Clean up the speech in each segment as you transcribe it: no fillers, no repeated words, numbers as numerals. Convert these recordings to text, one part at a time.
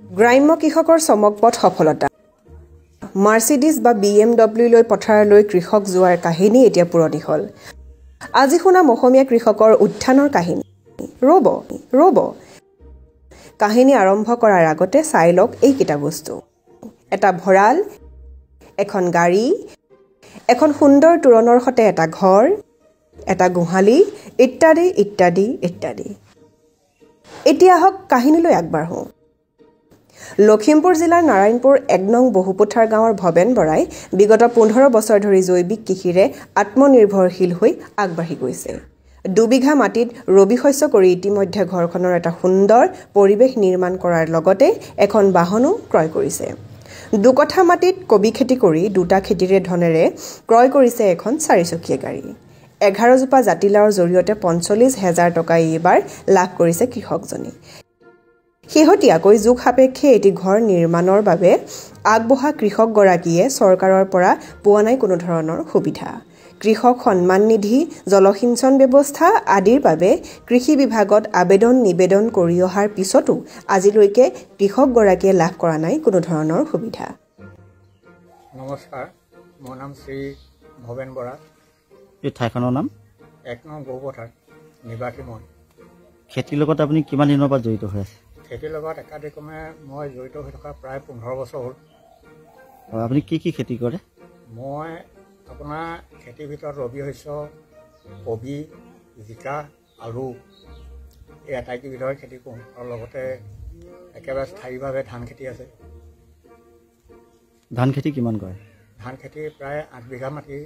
গ্ৰাম্য কৃষকৰ চমকপথ সফলতা মাৰ্চিডিজ বা BMW লৈ পথাৰলৈ কৃষক যোৱাৰ কাহিনী এতিয়া পুৰণি হ'ল আজি শুনাম অসমীয়া কৃষকৰ উত্থানৰ কাহিনী ৰ'ব কাহিনী আৰম্ভ কৰাৰ আগতে চাই লওক এইকেইটা বস্তু এটা ভঁৰাল এখন গাড়ী এখন সুন্দৰ তোৰণৰ সতে এটা ঘৰ এটা গোহালি ইত্যাদি ইত্যাদি ইত্যাদি এতিয়া হওক কাহিনীলৈ আগবাঢ়ো লখিমপুৰ জিলাৰ নাৰায়ণপুৰ ১ নং বহুপথাৰ গাঁৱৰ ভৱেন বৰাই বিগত ১৫ বছৰ ধৰি জৈৱিক কৃষিৰে আত্মনিৰ্ভৰশীল হৈ আগবাঢ়ি গৈছে দুবিঘা মাটিত ৰবি শস্য কৰি ইতিমধ্যে ঘৰখনৰ এটা সুন্দৰ পৰিৱেশ নিৰ্মাণ কৰাৰ লগতে এখন বাহনো ক্ৰয় কৰিছে দুকঠা মাটিত কবি খেতি কৰি দুটা খেতিৰে ধনেৰে ক্ৰয় কৰিছে এখন ৪চকীয়া গাড়ী ১১ জোপা জাতিলাওৰ জৰিয়তে ৪৫,০০০ টকা এইবাৰ লাভ কৰিছে কৃষকজনে শেহতীয়াকৈ যুগ সাপেক্ষে এটি ঘৰ নিৰ্মাণৰ বাবে আগবঢ়া কৃষকগৰাকীয়ে চৰকাৰৰ পৰা পোৱা নাই কোনো ধৰণৰ সুবিধা কৃষক সন্মান নিধি জলসিঞ্চন ব্যৱস্থা আদিৰ বাবে কৃষি বিভাগত আবেদন নিবেদন কৰি অহাৰ পিছতো আজিলৈকে কৃষকগৰাকীয়ে লাভ কৰা নাই কোনো ধৰণৰ সুবিধা নমস্কাৰ মোৰ নাম শ্ৰী ভৱেন বৰা এই ঠাইখনৰ নাম ১ নং বহুপথাৰ নিবাসী মই খেতিৰ লগত আপুনি কিমান দিনৰ পৰা জড়িত হৈ আছে খেতিৰ লগত একাধিক্ৰমে মই জড়িত হৈ থকা প্ৰায় ১৫ বছৰ হ'ল আপুনি কি খেতি কৰে মই আপোনাৰ খেতিৰ ভিতৰত ৰবি শস্য কবি জিকা আলু এই আটাইকেইবিধৰ খেতি কৰোঁ আৰু লগতে একেবাৰে স্থায়ীভাৱে ধান খেতি আছে ধান খেতি কিমান কৰে ধান খেতি প্ৰায় ৮ বিঘা মাটি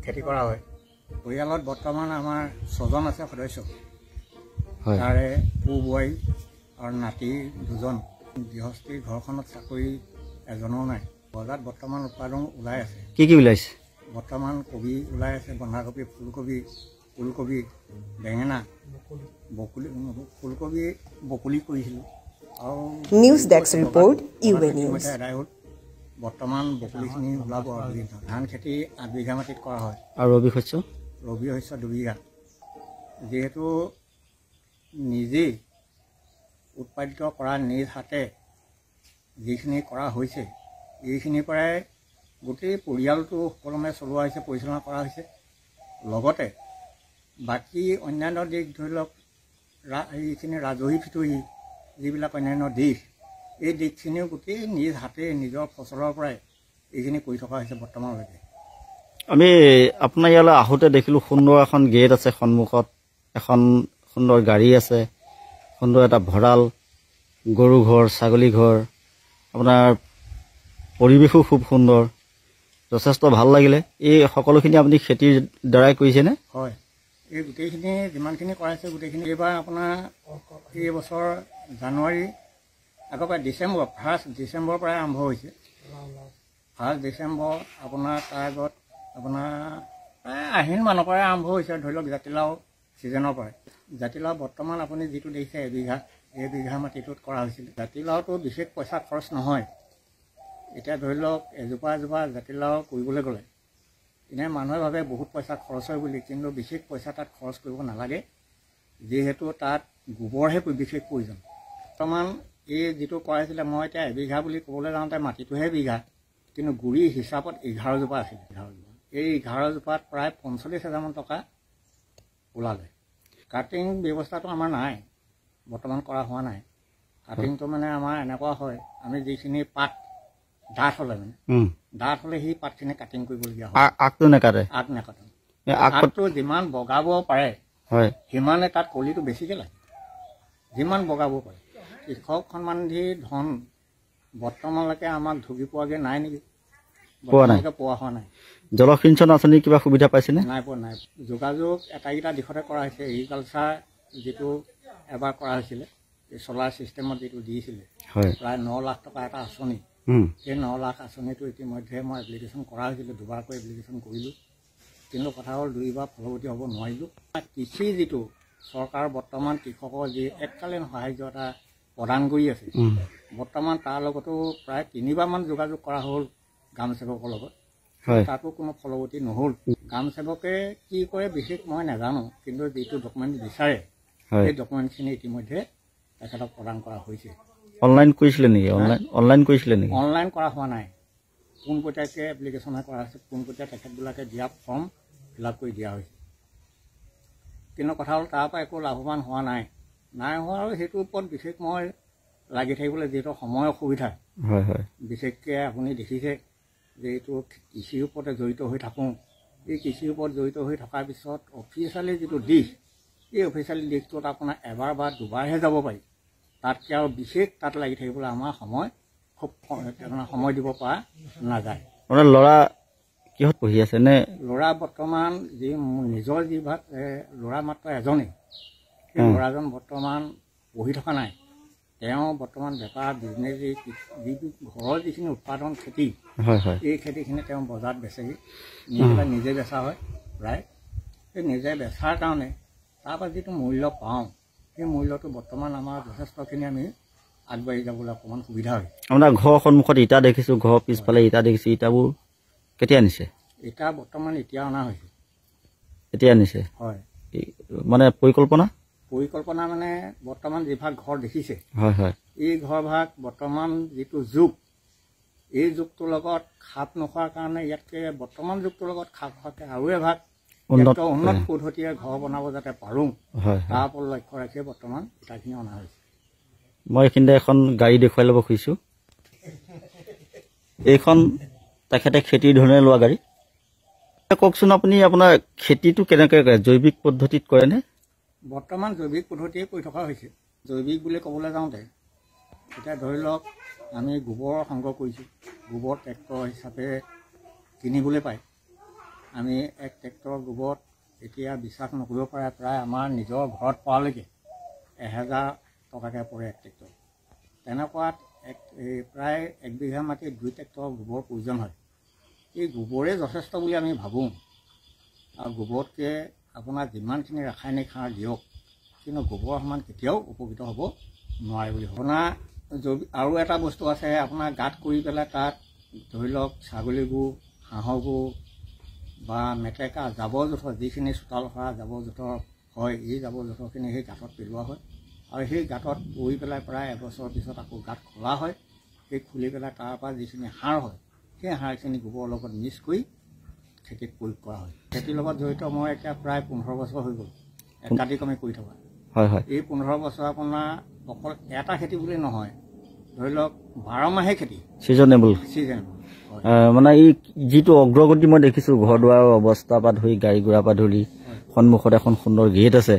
খেতি কৰা হয় পৰিয়ালত বৰ্তমান আমাৰ ৬জন আছে সদস্য তাৰে পু বোৱাৰী আৰু নাতি ২জন গৃহস্থী ঘৰখনত চাকৰি এজনো নাই বজাৰত বৰ্তমান উৎপাদন ওলাই আছে কি ওলাইছে বৰ্তমান কবি ওলাই আছে বন্ধাকবি ফুলকবি বেঙেনা বকুলি কৰিছিলোঁ আৰু news desk report UA news এদাই হ'ল বৰ্তমান বকুলিখিনি ওলাব ধান খেতি ৮ বিঘা মাটিত কৰা হয় আৰু ৰবি শস্য ২ বিঘা যিহেতু নিজেই উৎপাদিত কৰা নিজ হাতে যিখিনি কৰা হৈছে এইখিনিৰ পৰাই গোটেই পৰিয়ালটো সুকলমে চলোৱা হৈছে পৰিচালনা কৰা হৈছে লগতে বাকী অন্যান্য দিশ ধৰি লওক এইখিনি ৰাজহী ফিতহী যিবিলাক অন্যান্য দিশ এই দিশখিনিও গোটেই নিজ হাতে নিজৰ ফচলৰ পৰাই এইখিনি কৰি থকা হৈছে বৰ্তমানলৈকে আমি আপোনাৰ ইয়ালৈ আহোঁতে দেখিলোঁ সুন্দৰ এখন গেট আছে সন্মুখত এখন সুন্দৰ গাড়ী আছে সুন্দৰ এটা ভঁৰাল গৰু ঘৰ ছাগলী ঘৰ আপোনাৰ পৰিৱেশো খুব সুন্দৰ যথেষ্ট ভাল লাগিলে এই সকলোখিনি আপুনি খেতিৰ দ্বাৰাই কৰিছেনে হয় এই গোটেইখিনি যিমানখিনি কৰাইছে গোটেইখিনি এইবাৰ আপোনাৰ এই বছৰ জানুৱাৰী আগৰ পৰা ফাৰ্ষ্ট ডিচেম্বৰৰ পৰাই আৰম্ভ হৈছে ফাৰ্ষ্ট ডিচেম্বৰ আপোনাৰ তাৰ আগত আপোনাৰ প্ৰায় আহিন মানৰ পৰাই আৰম্ভ হৈছে ধৰি লওক জাতিলাও ছিজনৰ পৰাই জাতিলাও বৰ্তমান আপুনি যিটো দেখিছে এবিঘা মাটিটোত কৰা হৈছিল জাতিলাওটো বিশেষ পইচা খৰচ নহয় এতিয়া ধৰি লওক এজোপা জাতিলাও কৰিবলৈ গ'লে এনেই মানুহে ভাবে বহুত পইচা খৰচ হয় বুলি কিন্তু বিশেষ পইচা তাত খৰচ কৰিব নালাগে যিহেতু তাত গোবৰহে বিশেষ প্ৰয়োজন বৰ্তমান এই যিটো কৰাইছিলে মই এতিয়া এবিঘা বুলি ক'বলৈ যাওঁতে মাটিটোহে বিঘা কিন্তু গুৰি হিচাপত 11 জোপা আছিল এই 11 জোপাত প্ৰায় ৪৫,০০০ মান টকা ওলালে কাটিং ব্যৱস্থাটো আমাৰ নাই বৰ্তমান কৰা হোৱা নাই কাটিংটো মানে আমাৰ এনেকুৱা হয় আমি যিখিনি পাত ডাঠ হ'লে সেই পাতখিনি কাটিং কৰিবলগীয়া হয় আগটো নেকাটে আগটো যিমান বগাব পাৰে সিমানে তাত কলিটো বেছিকৈ লাগে যিমান বগাব পাৰে কৃষক সন্মাননিধি ধন বৰ্তমানলৈকে আমাক ঢুকি পোৱাগৈ নাই নেকি পোৱা হোৱা নাই জলসিঞ্চন আঁচনি কিবা সুবিধা পাইছেনে নাই যোগাযোগ এটাইকেইটা দিশতে কৰা হৈছে এগ্ৰিকালচাৰ যিটো এবাৰ কৰা হৈছিলে এই চলাৰ ছিষ্টেমত যিটো দিছিলে প্ৰায় ৯ লাখ টকা এটা আঁচনি সেই ৯ লাখ আঁচনিটো ইতিমধ্যে মই এপ্লিকেশ্যন কৰা হৈছিলোঁ দুবাৰকৈ এপ্লিকেশ্যন কৰিলোঁ কিন্তু কথা হ'ল 2বাৰ ফলৱতী হ'ব নোৱাৰিলোঁ কৃষি যিটো চৰকাৰ বৰ্তমান কৃষকৰ যি এককালীন সাহায্য এটা প্ৰদান কৰি আছে বৰ্তমান তাৰ লগতো প্ৰায় 3বাৰমান যোগাযোগ কৰা হ'ল গ্ৰাম সেৱকৰ লগত তাতো কোনো ফলৱতী নহ'ল গ্ৰাম সেৱকে কি কৰে বিশেষ মই নাজানো কিন্তু যিটো ডকুমেণ্ট বিচাৰে সেই ডকুমেণ্টখিনি ইতিমধ্যে তেখেতক প্ৰদান কৰা হৈছে অনলাইন কৰিছিলে নেকি? অনলাইন কৰিছিলে নেকি? অনলাইন কৰা হোৱা নাই, পোনপটীয়াকৈ এপ্লিকেশ্যনে কৰা হৈছে, পোনপটীয়া তেখেতবিলাকে দিয়া ফৰ্ম ফিল আপ কৰি দিয়া হৈছে। কিন্তু কথা হ'ল তাৰ পৰা একো লাভৱান হোৱা নাই হোৱা, আৰু সেইটোৰ ওপৰত বিশেষ মই লাগি থাকিবলৈ যিহেতু সময় অসুবিধা। হয় হয়, বিশেষকৈ আপুনি দেখিছে যে এইটো কৃষিৰ ওপৰতে জড়িত হৈ থাকোঁ। এই কৃষিৰ ওপৰত জড়িত হৈ থকাৰ পিছত অফিচিয়েলি যিটো দিশ, এই অফিচিয়েলি দিশটোত আপোনাৰ এবাৰ বা দুবাৰহে যাব পাৰি। তাতকৈ আৰু বিশেষ তাত লাগি থাকিবলৈ আমাৰ খুব সময় দিব পৰা নাযায়। আপোনাৰ ল'ৰা কিহত পঢ়ি আছে নে? ল'ৰা বৰ্তমান নিজৰ যি ভাগ ল'ৰা মাত্ৰ এজনেই, সেই ল'ৰাজন বৰ্তমান পঢ়ি থকা নাই। তেওঁ বৰ্তমান বেপাৰ বিজনেছ ঘৰৰ যিখিনি উৎপাদন খেতি, এই খেতিখিনি তেওঁ বজাৰত বেচেহি, নিজে বেচা হয় প্ৰায়। সেই নিজে বেচাৰ কাৰণে তাৰপৰা যিটো মূল্য পাওঁ, সেই মূল্যটো বৰ্তমান আমাৰ যথেষ্টখিনি আমি আগবাঢ়ি যাবলৈ অকণমান সুবিধা হয়। আপোনাৰ ঘৰৰ সন্মুখত ইটা দেখিছোঁ, ঘৰৰ পিছফালে ইটা দেখিছোঁ, ইটাবোৰ কেতিয়া আনিছে? ইটা বৰ্তমান এতিয়া অনা হৈছে। এতিয়া আনিছে? হয়। মানে পৰিকল্পনা মানে বৰ্তমান যিভাগ ঘৰ দেখিছে, হয় হয়, এই ঘৰভাগ বৰ্তমান যিটো যুগ, এই যুগটোৰ লগত খাপ নোখোৱাৰ কাৰণে ইয়াতকৈ বৰ্তমান যুগটোৰ লগত খাপ খোৱাকৈ আৰু এভাগ উন্নত পদ্ধতিৰে ঘৰ বনাব যাতে পাৰোঁ, তাৰ ওপৰত লক্ষ্য ৰাখিয়ে বৰ্তমান ইটাখিনি অনা হৈছে। মই এইখিনিতে এখন গাড়ী দেখুৱাই ল'ব খুজিছোঁ। এইখন তেখেতে খেতিৰ ধৰণে লোৱা গাড়ী। কওকচোন আপুনি আপোনাৰ খেতিটো কেনেকৈ কৰে? জৈৱিক পদ্ধতিত কৰেনে? বৰ্তমান জৈৱিক পদ্ধতিয়ে কৰি থকা হৈছে। জৈৱিক বুলি ক'বলৈ যাওঁতে এতিয়া ধৰি লওক আমি গোবৰ সংগ্ৰহ কৰিছোঁ। গোবৰ ট্ৰেক্টৰ হিচাপে কিনিবলৈ পায়। আমি এক ট্ৰেক্টৰৰ গোবৰত এতিয়া বিশ্বাস নকৰিব পাৰে, প্ৰায় আমাৰ নিজৰ ঘৰত পোৱালৈকে 1000 টকাকৈ পৰে এক ট্ৰেক্টৰ। তেনেকুৱাত প্ৰায় 1 বিঘা মাটিত 2 ট্ৰেক্টৰৰ গোবৰ প্ৰয়োজন হয়। এই গোবৰে যথেষ্ট বুলি আমি ভাবোঁ, আৰু গোবৰতকৈ আপোনাৰ যিমানখিনি ৰাসায়নিক সাৰ দিয়ক, কিন্তু গোবৰ সমান কেতিয়াও উপকৃত হ'ব নোৱাৰে বুলি ভাবোঁ। আপোনাৰ আৰু এটা বস্তু আছে, আপোনাৰ গাঁত কৰি পেলাই তাত ধৰি লওক ছাগলী গু, হাঁহৰ গু বা মেটেকা জাবৰ জোঁথৰ, যিখিনি চোতাল সৰা জাবৰ জোঁথৰ হয়, এই জাবৰ জোঁথৰখিনি সেই গাঁতত পেলোৱা হয়, আৰু সেই গাঁতত পৰি পেলাই প্ৰায় এবছৰৰ পিছত আকৌ গাঁত খোলা হয়। সেই খুলি পেলাই তাৰ পৰা যিখিনি সাৰ হয়, সেই সাৰখিনি গোবৰৰ লগত মিক্স কৰি খেতিত প্ৰয়োগ কৰা হয়। খেতিৰ লগত জড়িত মই এতিয়া প্ৰায় 15 বছৰ হৈ গ'ল একাধিক্ৰমে কৰি থকা। হয় হয়, এই 15 বছৰ আপোনাৰ অকল এটা খেতি বুলি নহয়, ধৰি লওক 12 মাহে খেতি, ছিজনেবল। মানে এই যিটো অগ্ৰগতি মই দেখিছোঁ, ঘৰ দুৱাৰৰ অৱস্থাৰ পৰা ধৰি গাড়ী ঘোঁৰাৰ পৰা ধৰি সন্মুখত এখন সুন্দৰ গেট আছে,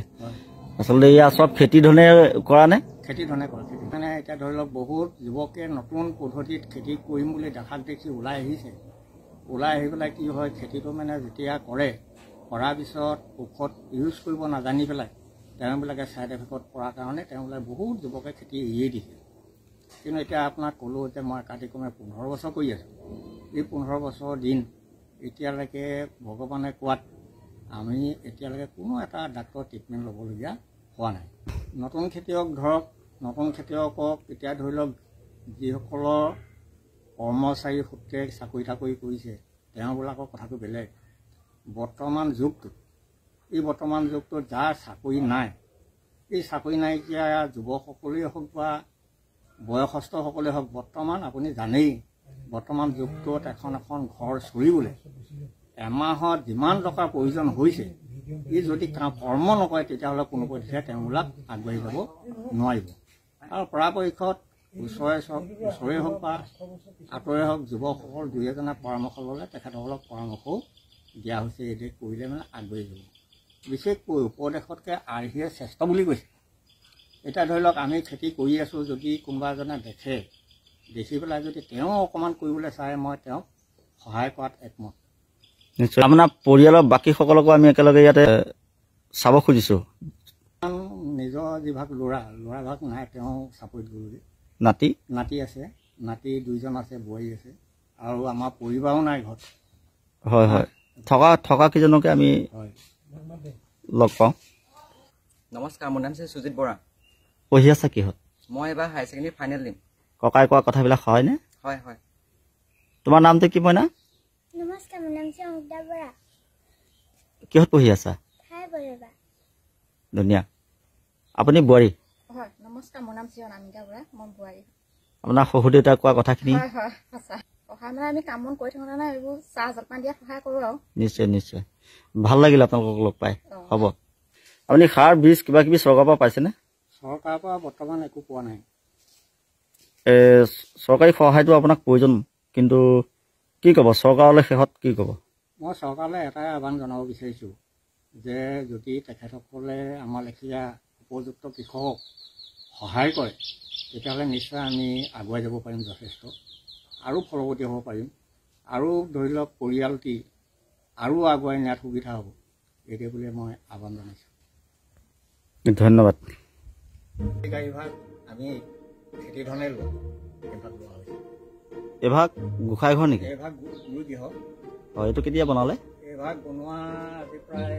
আচলতে এয়া চব খেতি ধৰণে কৰা নে? খেতি ধৰণে কৰা। খেতি মানে এতিয়া ধৰি লওক বহুত যুৱকে নতুন পদ্ধতিত খেতি কৰিম বুলি দেখাক দেখি ওলাই আহিছে। ওলাই আহি পেলাই কি হয়, খেতিটো মানে যেতিয়া কৰাৰ পিছত ঔষধ ইউজ কৰিব নাজানি পেলাই তেওঁবিলাকে ছাইড এফেক্টত পৰাৰ কাৰণে তেওঁবিলাকে বহুত যুৱকে খেতি এৰিয়ে দিছে। কিন্তু এতিয়া আপোনাক ক'লোঁ যে মই একাধিক্ৰমে 15 বছৰ কৰি আছোঁ। এই 15 বছৰ দিন এতিয়ালৈকে ভগৱানে কোৱাত আমি এতিয়ালৈকে কোনো এটা ডাক্তৰ ট্ৰিটমেণ্ট ল'বলগীয়া হোৱা নাই। নতুন খেতিয়ক ধৰক, নতুন খেতিয়কক এতিয়া ধৰি লওক যিসকলৰ কৰ্মচাৰী সূত্ৰে চাকৰি তাকৰি কৰিছে, তেওঁবিলাকৰ কথাটো বেলেগ। বৰ্তমান যুগটোত যাৰ চাকৰি নাই, এই চাকৰি নাইকিয়া যুৱকসকলেই হওক বা বয়সস্থসকলেই হওক, বৰ্তমান আপুনি জানেই বৰ্তমান যুগটোত এখন ঘৰ চলিবলৈ এমাহত যিমান টকাৰ প্ৰয়োজন হৈছে, ই যদি কৰ্ম নকৰে তেতিয়াহ'লে কোনো পধ্যে তেওঁবিলাক আগবাঢ়ি যাব নোৱাৰিব। আৰু পৰাপক্ষত ওচৰে হওক বা আঁতৰে হওক, যুৱকসকল 2-এজনে পৰামৰ্শ ল'লে তেখেতসকলক পৰামৰ্শও দিয়া হৈছে, এইদৰে কৰিলে মানে আগবাঢ়ি যাব। বিশেষকৈ উপদেশতকৈ আৰ্হিয়ে শ্ৰেষ্ঠ বুলি কৈছে। এতিয়া ধৰি লওক আমি খেতি কৰি আছোঁ, যদি কোনোবা এজনে দেখি পেলাই যদি তেওঁ অকণমান কৰিবলৈ চায়, মই তেওঁক সহায় কৰাত একমত। নিশ্চয়। আপোনাৰ পৰিয়ালৰ বাকীসকলকো আমি একেলগে ইয়াতে চাব খুজিছোঁ। নিজৰ যিভাগ ল'ৰাভাগ নাই, তেওঁ চাপৰিত গ'লগৈ। নাতি আছে, নাতি 2জন আছে, বোৱাৰী আছে, আৰু আমাৰ পৰিবাৰো নাই ঘৰত। হয় হয়, থকা কেইজনকে আমি লগ পাওঁ। নমস্কাৰ, মোৰ নাম হৈছে সুজিত বৰা। পঢ়ি আছা কিহত? মই এবাৰ হায়াৰ ছেকেণ্ডেৰী ফাইনেল দিম। ককাই কোৱা কথাবিলাক হয়নে? হয় হয়। তোমাৰ নামটো কি মইনা? নমস্কাৰ, মোৰ নাম হৈছে মুগ্ধা বৰা। কিহত পঢ়ি আছা? ধুনীয়া। আপুনি বোৱাৰী? হয়। নমস্কাৰ, মোৰ নাম শ্ৰী অনামিকা বৰা, মই বোৱাৰী। আপোনাৰ শহুৰ দেউতাই কোৱা কথাখিনি হয় হয় সঁচা। সহায় মানে আমি কাম বন কৰি থাকোঁ নাই, এইবোৰ চাহ জলপান দিয়াত সহায় কৰোঁ আৰু। নিশ্চয় নিশ্চয় ভাল লাগিল আপোনালোকক লগ পাই। হ'ব আপুনি সাৰ বীজ কিবা কিবি চৰকাৰৰ পৰা পাইছেনে? চৰকাৰৰ পৰা বৰ্তমান একো পোৱা নাই। চৰকাৰী সহায়টো আপোনাক প্ৰয়োজন, কিন্তু কি ক'ব চৰকাৰলৈ শেষত কি ক'ব? মই চৰকাৰলৈ এটাই আহ্বান জনাব বিচাৰিছোঁ যে যদি তেখেতসকলে আমাৰ লেখীয়া উপযুক্ত কৃষকক সহায় কৰে তেতিয়াহ'লে নিশ্চয় আমি আগুৱাই যাব পাৰিম যথেষ্ট, আৰু ফলৱতী হ'ব পাৰিম, আৰু ধৰি লওক পৰিয়ালটি আৰু আগুৱাই নিয়াত সুবিধা হ'ব। এইটোৱে বুলি মই আহ্বান জনাইছোঁ। ধন্যবাদ। গাড়ীভাগ আমি খেতি ধৰণে লোৱা এইভাগ লোৱা হৈছে। এভাগ গোসাঁই ঘৰ নেকি? এইভাগ গুৰু গৃহ। হয়, এইটো কেতিয়া বনালে? এইভাগ বনোৱা আজি প্ৰায়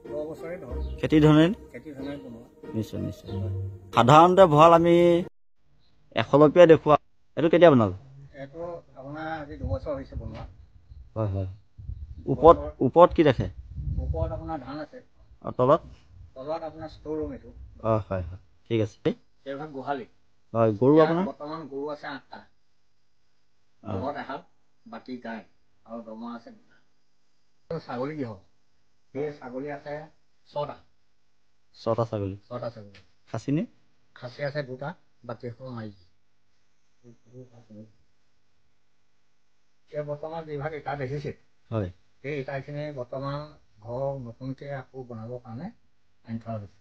10 বছৰে ধৰক। খেতি ধৰণে? খেতি ধৰণে বনোৱা। নিশ্চয় নিশ্চয়। সাধাৰণতে ভঁৰাল আমি 100 দেখুওৱা, এইটো কেতিয়া বনালে? এইটো আপোনাৰ আজি 2 বছৰ হৈছে বনোৱা। হয় হয়। ওপৰত কি ৰাখে? ওপৰত আপোনাৰ ধান আছে। তলত? তলত আপোনাৰ ষ্ট'ৰ ৰুম এইটো। হয় হয় হয়, ঠিক আছে। এইভাগ গোহালি। হয়, গৰু আপোনাৰ? বৰ্তমান গৰু আছে 8টা। ঘৰত এহাল, বাকী গাই আৰু দমৰা আছে 2টা। ছাগলী গৃহ। সেই ছাগলী আছে 6টা। 6টা ছাগলী। 6টা ছাগলী। খাচীনে? খাচী আছে 2টা, বাকী এখন মাইকী। বৰ্তমান যিভাগ ইটা দেখিছে, হয়, সেই ইটাখিনি বৰ্তমান ঘৰ নতুনকৈ আকৌ বনাবৰ কাৰণে আনি থোৱা হৈছে।